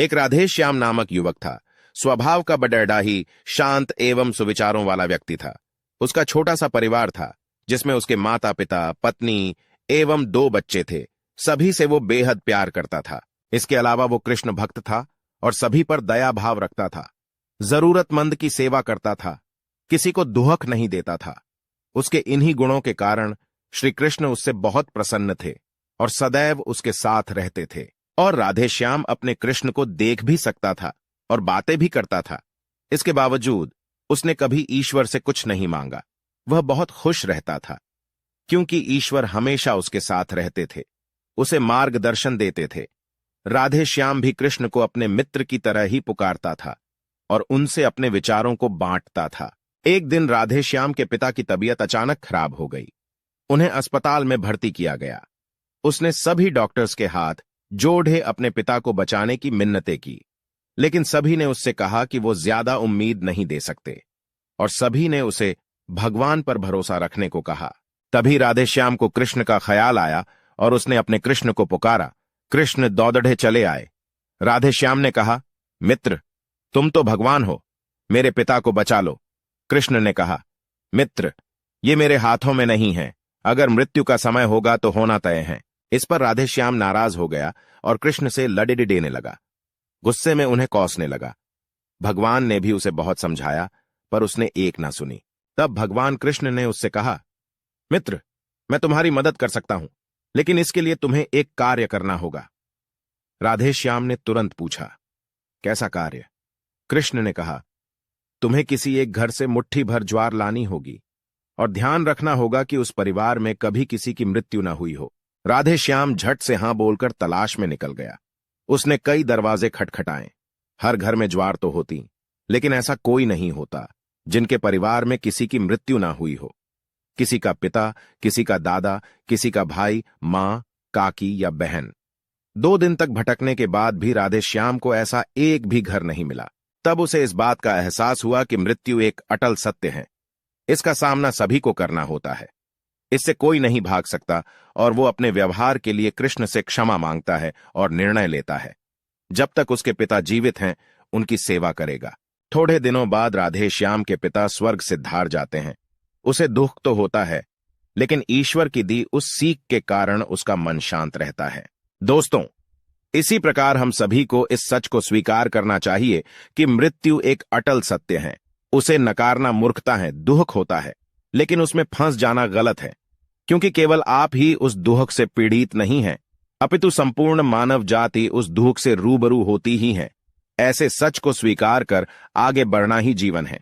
एक राधेश्याम नामक युवक था। स्वभाव का बडैड़ा ही, शांत एवं सुविचारों वाला व्यक्ति था। उसका छोटा सा परिवार था, जिसमें उसके माता पिता, पत्नी एवं 2 बच्चे थे। सभी से वो बेहद प्यार करता था। इसके अलावा वो कृष्ण भक्त था और सभी पर दया भाव रखता था। जरूरतमंद की सेवा करता था, किसी को दुहक नहीं देता था। उसके इन्हीं गुणों के कारण श्री कृष्ण उससे बहुत प्रसन्न थे और सदैव उसके साथ रहते थे। और राधेश्याम अपने कृष्ण को देख भी सकता था और बातें भी करता था। इसके बावजूद उसने कभी ईश्वर से कुछ नहीं मांगा। वह बहुत खुश रहता था, क्योंकि ईश्वर हमेशा उसके साथ रहते थे, उसे मार्गदर्शन देते थे। राधेश्याम भी कृष्ण को अपने मित्र की तरह ही पुकारता था और उनसे अपने विचारों को बांटता था। एक दिन राधेश्याम के पिता की तबीयत अचानक खराब हो गई। उन्हें अस्पताल में भर्ती किया गया। उसने सभी डॉक्टर्स के हाथ जोड़े अपने पिता को बचाने की मिन्नतें की, लेकिन सभी ने उससे कहा कि वो ज्यादा उम्मीद नहीं दे सकते और सभी ने उसे भगवान पर भरोसा रखने को कहा। तभी राधेश्याम को कृष्ण का ख्याल आया और उसने अपने कृष्ण को पुकारा। कृष्ण दौड़े चले आए। राधेश्याम ने कहा, मित्र, तुम तो भगवान हो, मेरे पिता को बचा लो। कृष्ण ने कहा, मित्र, ये मेरे हाथों में नहीं है। अगर मृत्यु का समय होगा तो होना तय है। इस पर राधेश्याम नाराज हो गया और कृष्ण से लड़े देने लगा। गुस्से में उन्हें कोसने लगा। भगवान ने भी उसे बहुत समझाया, पर उसने एक ना सुनी। तब भगवान कृष्ण ने उससे कहा, मित्र, मैं तुम्हारी मदद कर सकता हूं, लेकिन इसके लिए तुम्हें एक कार्य करना होगा। राधेश्याम ने तुरंत पूछा, कैसा कार्य? कृष्ण ने कहा, तुम्हें किसी एक घर से मुट्ठी भर ज्वार लानी होगी और ध्यान रखना होगा कि उस परिवार में कभी किसी की मृत्यु न हुई हो। राधेश्याम झट से हां बोलकर तलाश में निकल गया। उसने कई दरवाजे खटखटाए। हर घर में ज्वार तो होती, लेकिन ऐसा कोई नहीं होता जिनके परिवार में किसी की मृत्यु ना हुई हो। किसी का पिता, किसी का दादा, किसी का भाई, मां, काकी या बहन। 2 दिन तक भटकने के बाद भी राधेश्याम को ऐसा एक भी घर नहीं मिला। तब उसे इस बात का एहसास हुआ कि मृत्यु एक अटल सत्य है। इसका सामना सभी को करना होता है। इससे कोई नहीं भाग सकता और वो अपने व्यवहार के लिए कृष्ण से क्षमा मांगता है और निर्णय लेता है। जब तक उसके पिता जीवित हैं, उनकी सेवा करेगा। थोड़े दिनों बाद राधेश्याम के पिता स्वर्ग सिद्धार जाते हैं। उसे दुख तो होता है, लेकिन ईश्वर की दी उस सीख के कारण उसका मन शांत रहता है। दोस्तों, इसी प्रकार हम सभी को इस सच को स्वीकार करना चाहिए कि मृत्यु एक अटल सत्य है। उसे नकारना मूर्खता है, दुहक होता है, लेकिन उसमें फंस जाना गलत है, क्योंकि केवल आप ही उस दुहक से पीड़ित नहीं हैं, अपितु संपूर्ण मानव जाति उस दुहक से रूबरू होती ही है। ऐसे सच को स्वीकार कर आगे बढ़ना ही जीवन है।